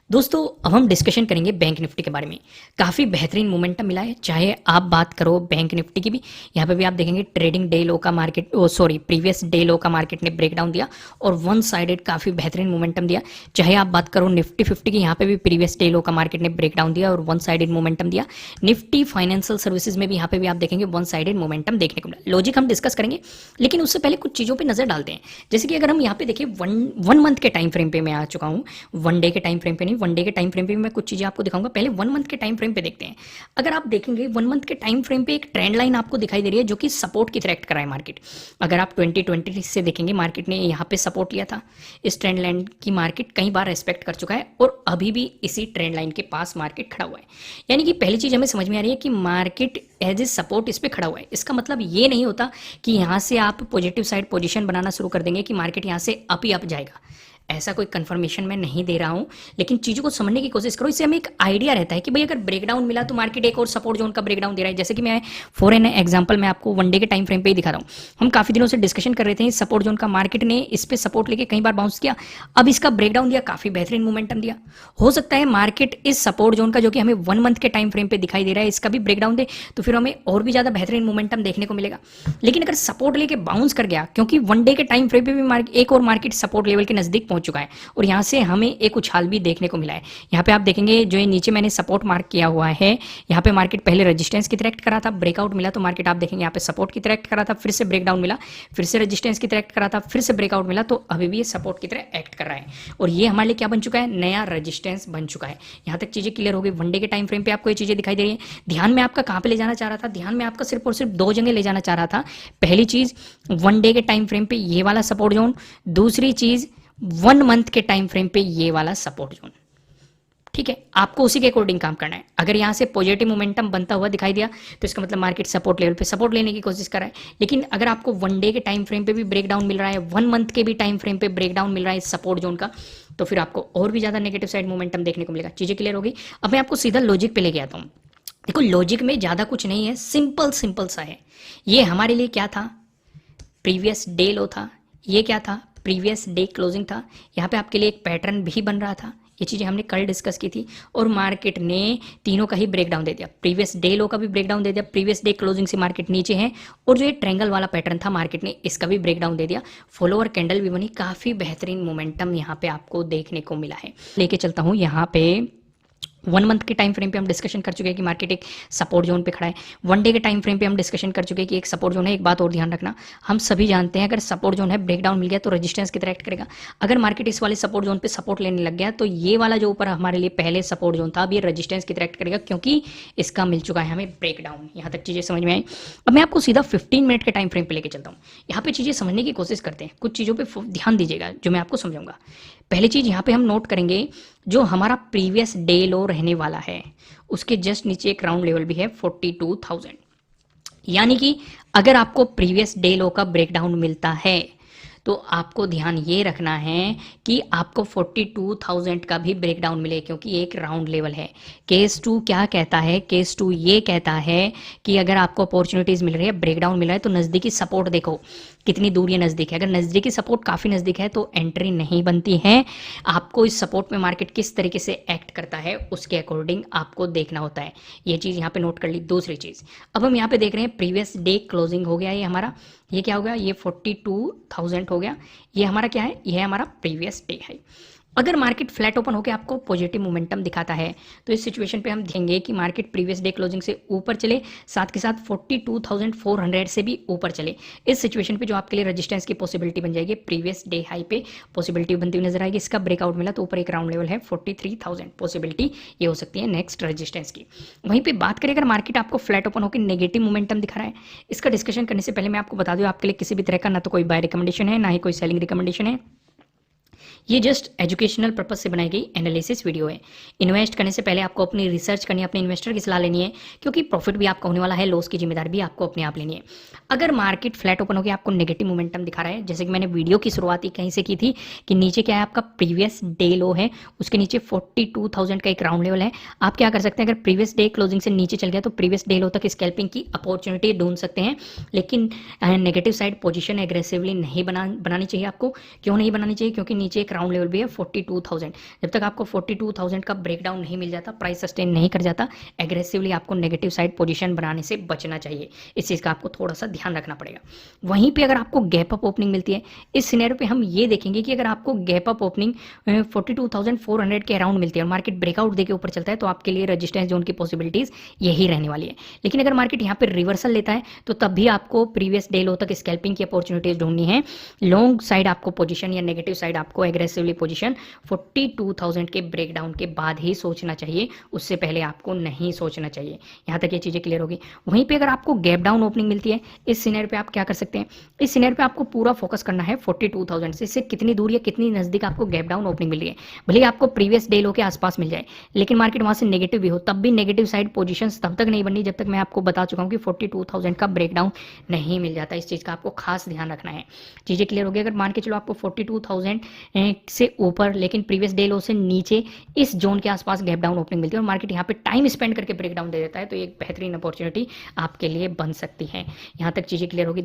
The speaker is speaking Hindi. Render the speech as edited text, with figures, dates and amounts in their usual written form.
दोस्तों अब हम डिस्कशन करेंगे बैंक निफ्टी के बारे में। काफ़ी बेहतरीन मोमेंटम मिला है, चाहे आप बात करो बैंक निफ्टी की भी। यहाँ पे भी आप देखेंगे ट्रेडिंग डे लो का मार्केट प्रीवियस डे लो का मार्केट ने ब्रेकडाउन दिया और वन साइडेड काफ़ी बेहतरीन मोमेंटम दिया। चाहे आप बात करो निफ्टी 50 की, यहाँ पे भी प्रीवियस डे लो का मार्केट ने ब्रेकडाउन दिया और वन साइडेड मोमेंटम दिया। निफ्टी फाइनेंशियल सर्विसेज में भी यहाँ पे भी आप देखेंगे वन साइडेड मोमेंटम देखने को मिला। लॉजिक हम डिस्कस करेंगे, लेकिन उससे पहले कुछ चीज़ों पर नजर डालते हैं। जैसे कि अगर हम यहाँ पे देखिए वन मंथ के टाइम फ्रेम पे मैं आ चुका हूँ, वन डे के टाइम फ्रेम पे नहीं, वन डे के टाइम फ्रेम पे मैं कुछ चीजें आपको दिखाऊंगा। पहले वन मंथ के टाइम फ्रेम पे देखते हैं। अगर आप देखेंगे वन मंथ के टाइम फ्रेम पे एक ट्रेंड लाइन आपको दिखाई दे रही है जो कि सपोर्ट की तरह एक्ट कर रहा है मार्केट। अगर आप 2020 से देखेंगे, मार्केट ने यहाँ पे सपोर्ट लिया था। इस ट्रेंड लाइन की मार्केट कई बार रेस्पेक्ट कर चुका है और अभी भी इसी ट्रेंड लाइन के पास मार्केट खड़ा हुआ है। यानी कि पहली चीज हमें समझ में आ रही है कि मार्केट एज ए सपोर्ट इस पे खड़ा हुआ है। इसका मतलब ये नहीं होता कि यहां से आप पॉजिटिव साइड पोजीशन बनाना शुरू कर देंगे कि मार्केट यहां से अप ही अप जाएगा। ऐसा कोई कंफर्मेशन मैं नहीं दे रहा हूं, लेकिन चीजों को समझने की कोशिश करो। इससे हमें एक आइडिया रहता है कि भाई अगर ब्रेकडाउन मिला तो मार्केट एक और सपोर्ट जोन का ब्रेकडाउन दे रहा है। जैसे कि मैं फॉर एन एग्जांपल मैं आपको वन डे के टाइम फ्रेम पे ही दिखा रहा हूं। हम काफी दिनों से डिस्कशन कर रहे थे सपोर्ट जोन का, मार्केट ने इस पे सपोर्ट लेके कई बार बाउंस किया, अब इसका ब्रेकडाउन दिया, काफी बेहतरीन मोमेंटम दिया। हो सकता है मार्केट इस सपोर्ट जोन का जो कि हमें वन मंथ के टाइम फ्रेम पे दिखाई दे रहा है इसका भी ब्रेकडाउन दे, तो फिर हमें और भी ज्यादा बेहतरीन मोमेंटम देखने को मिलेगा। लेकिन अगर सपोर्ट लेके बाउंस कर गया, क्योंकि वन डे के टाइम फ्रेम पे भी एक और मार्केट सपोर्ट लेवल के नजदीक पहुंच चुका है और यहाँ से हमें एक उछाल भी देखने को मिला है। यहाँ पे आप देखेंगे जो ये नीचे मैंने सपोर्ट मार्क किया हुआ है, यहाँ पे मार्केट पहले रेजिस्टेंस की तरह एक्ट करा था, ब्रेकआउट मिला तो मार्केट आप देखेंगे यहाँ पे सपोर्ट की तरह एक्ट करा था, फिर से ब्रेकडाउन मिला, फिर से रेजिस्टेंस की तरह एक्ट करा था, फिर से ब्रेकआउट मिला, तो अभी भी ये सपोर्ट की तरह एक्ट कर रहा है और ये हमारे लिए क्या बन चुका है, नया रेजिस्टेंस बन चुका है। यहाँ तक चीजें क्लियर हो गई। वन डे के टाइम फ्रेम पे आपको ये चीजें दिखाई दे रही है। ध्यान में आपका कहां पे ले जाना चाह रहा था, ध्यान में आपका सिर्फ और सिर्फ दो जगह ले जाना चाह रहा था। पहली चीज वन डे के टाइम फ्रेम पे ये वाला सपोर्ट जोन, दूसरी चीज वन मंथ के टाइम फ्रेम पे ये वाला सपोर्ट जोन। ठीक है, आपको उसी के अकॉर्डिंग काम करना है। अगर यहां से पॉजिटिव मोमेंटम बनता हुआ दिखाई दिया तो इसका मतलब मार्केट सपोर्ट लेवल पे सपोर्ट लेने की कोशिश कर रहा है। लेकिन अगर आपको वन डे के टाइम फ्रेम पे भी ब्रेकडाउन मिल रहा है, वन मंथ के भी टाइम फ्रेम पे ब्रेकडाउन मिल रहा है इस सपोर्ट जोन का, तो फिर आपको और भी ज्यादा नेगेटिव साइड मोमेंटम देखने को मिलेगा। चीजें क्लियर होगी। अब मैं आपको सीधा लॉजिक पे लेके आता हूं। देखो लॉजिक में ज्यादा कुछ नहीं है, सिंपल सिंपल सा है। ये हमारे लिए क्या था, प्रीवियस डे लो था। ये क्या था, प्रीवियस डे क्लोजिंग था। यहाँ पे आपके लिए एक पैटर्न भी बन रहा था। ये चीजें हमने कल डिस्कस की थी और मार्केट ने तीनों का ही ब्रेकडाउन दे दिया। प्रीवियस डे लो का भी ब्रेकडाउन दे दिया, प्रीवियस डे क्लोजिंग से मार्केट नीचे है, और जो ये ट्रायंगल वाला पैटर्न था मार्केट ने इसका भी ब्रेकडाउन दे दिया। फॉलोअर कैंडल भी बनी, काफी बेहतरीन मोमेंटम यहाँ पे आपको देखने को मिला है। लेके चलता हूँ यहाँ पे वन मंथ के टाइम फ्रेम पे हम डिस्कशन कर चुके हैं कि मार्केट एक सपोर्ट जोन पे खड़ा है। वन डे के टाइम फ्रेम पे हम डिस्कशन कर चुके हैं कि एक सपोर्ट जोन है। एक बात और ध्यान रखना, हम सभी जानते हैं अगर सपोर्ट जोन है ब्रेकडाउन मिल गया तो रेजिस्टेंस की तरह एक्ट करेगा। अगर मार्केट इस वाले सपोर्ट जोन पे सपोर्ट लेने लग गया तो ये वाला जो ऊपर हमारे लिए पहले सपोर्ट जोन था अब ये रेजिस्टेंस की तरह एक्ट करेगा, क्योंकि इसका मिल चुका है हमें ब्रेकडाउन। यहाँ तक चीजें समझ में आई। अब मैं आपको सीधा 15 मिनट के टाइम फ्रेम पे लेके चलता हूँ। यहाँ पे चीजें समझने की कोशिश करते हैं, कुछ चीजों पर ध्यान दीजिएगा जो मैं आपको समझाऊंगा। पहली चीज यहाँ पे हम नोट करेंगे, जो हमारा प्रीवियस डे लो रहने वाला है उसके जस्ट नीचे एक राउंड लेवल भी है 42,000। यानी कि अगर आपको प्रीवियस डे लो का ब्रेकडाउन मिलता है तो आपको ध्यान ये रखना है कि आपको 42,000 का भी ब्रेकडाउन मिले, क्योंकि एक राउंड लेवल है। केस 2 क्या कहता है, केस 2 ये कहता है कि अगर आपको अपॉर्चुनिटीज मिल रही है, ब्रेकडाउन मिल रहा है, तो नजदीकी सपोर्ट देखो कितनी दूर ये नजदीक है। अगर नजदीकी सपोर्ट काफी नजदीक है तो एंट्री नहीं बनती है। आपको इस सपोर्ट में मार्केट किस तरीके से एक्ट करता है उसके अकॉर्डिंग आपको देखना होता है। ये चीज यहाँ पे नोट कर ली। दूसरी चीज, अब हम यहाँ पे देख रहे हैं प्रीवियस डे क्लोजिंग हो गया ये हमारा, ये क्या हो गया, ये 42,000 हो गया। ये हमारा क्या है, ये हमारा प्रीवियस डे है। अगर मार्केट फ्लैट ओपन होकर आपको पॉजिटिव मोमेंटम दिखाता है तो इस सिचुएशन पे हम देखेंगे कि मार्केट प्रीवियस डे क्लोजिंग से ऊपर चले, साथ के साथ 42,400 से भी ऊपर चले। इस सिचुएशन पे जो आपके लिए रेजिस्टेंस की पॉसिबिलिटी बन जाएगी, प्रीवियस डे हाई पे पॉसिबिलिटी बनती हुई नजर आएगी। इसका ब्रेकआउट मिला तो ऊपर एक राउंड लेवल है 43,000, पॉसिबिलिटी ये हो सकती है नेक्स्ट रेजिस्टेंस की। वहीं पे बात करें अगर मार्केट आपको फ्लैट ओपन होकर नेगेटिव मोमेंटम दिखा रहा है, इसका डिस्कशन करने से पहले मैं आपको बता दूं आपके लिए किसी भी तरह का ना तो कोई बाय रिकमेंडेशन है ना ही कोई सेलिंग रिकमेंडेशन है। ये जस्ट एजुकेशनल पर्पज से बनाई गई एनालिसिस वीडियो है। इन्वेस्ट करने से पहले आपको अपनी रिसर्च करनी है, अपने इन्वेस्टर की सलाह लेनी है, क्योंकि प्रॉफिट भी आपका होने वाला है, लॉस की जिम्मेदारी भी आपको अपने आप लेनी है। अगर मार्केट फ्लैट ओपन होकर आपको नेगेटिव मोमेंटम दिखा रहा है, जैसे कि मैंने वीडियो की शुरुआत ही कहीं से की थी कि नीचे क्या है आपका प्रीवियस डे लो है, उसके नीचे 42,000 का एक राउंड लेवल है। आप क्या कर सकते हैं, अगर प्रीवियस डे क्लोजिंग से नीचे चल गया तो प्रीवियस डे लो तक स्कैल्पिंग की अपॉर्चुनिटी ढूंढ सकते हैं, लेकिन नेगेटिव साइड पोजीशन एग्रेसिवली नहीं बनानी चाहिए आपको। क्यों नहीं बनानी चाहिए, क्योंकि नीचे एक राउंड लेवल भी है 42,000। जब तक आपको 42,000 का ब्रेकडाउन नहीं मिल जाता, प्राइस सस्टेन नहीं कर जाता, एग्रेसिवली आपको नेगेटिव साइड पोजीशन बनाने से बचना चाहिए। इस चीज़ का आपको थोड़ा सा ध्यान रखना पड़ेगा। वहीं पे अगर आपको गैप अप ओपनिंग मिलती है, इस सिनेरियो पे हम ये देखेंगे कि अगर आपको गैप अप ओपनिंग 42,400 के अराउंड मिलती है और मार्केट ब्रेकआउट देके ऊपर चलता है, तो आपके लिए रेजिस्टेंस जोन की पॉसिबिलिटीज यही रहने वाली है। लेकिन अगर मार्केट यहाँ पे रिवर्सल लेता है तो तब भी आपको प्रीवियस डे लो तक स्कैल्पिंग की अपॉर्चुनिटीज ढूंढनी है। लॉन्ग साइड आपको पोजीशन या नेगेटिव साइड आपको एग्रेसिवली पोजीशन 42,000 के ब्रेकडाउन के बाद ही सोचना चाहिए, उससे पहले आपको नहीं सोचना चाहिए। यहाँ तक ये चीज़ें क्लियर होगी। वहीं पे अगर आपको गैप डाउन ओपनिंग मिलती है, इस सिनेरियो पे आप क्या कर सकते हैं, इस सिनेरियो पे आपको पूरा फोकस करना है 42,000 से। इससे कितनी दूर या कितनी नजदीक आपको गैप डाउन ओपनिंग मिल रही है, भले ही आपको प्रीवियस डे लो के आसपास मिल जाए, लेकिन मार्केट वहां से नेगेटिव भी हो, तब भी नेगेटिव साइड पोजीशंस तब तक नहीं बननी जब तक मैं आपको बता चुका हूं कि 42,000 का ब्रेकडाउन नहीं मिल जाता। इस चीज़ का आपको खास ध्यान रखना है। चीज़ें क्लियर हो गई। अगर मान के चलो आपको 42,000 से ऊपर लेकिन प्रीवियस डे लो से नीचे इस जोन के आसपास गैप डाउन ओपनिंग मिलती है और मार्केट यहाँ पे टाइम स्पेंड करके ब्रेकडाउन दे देता है, तो एक बेहतरीन अपॉर्चुनिटी आपके लिए बन सकती है। यहाँ तक चीज़ें क्लियर होगी।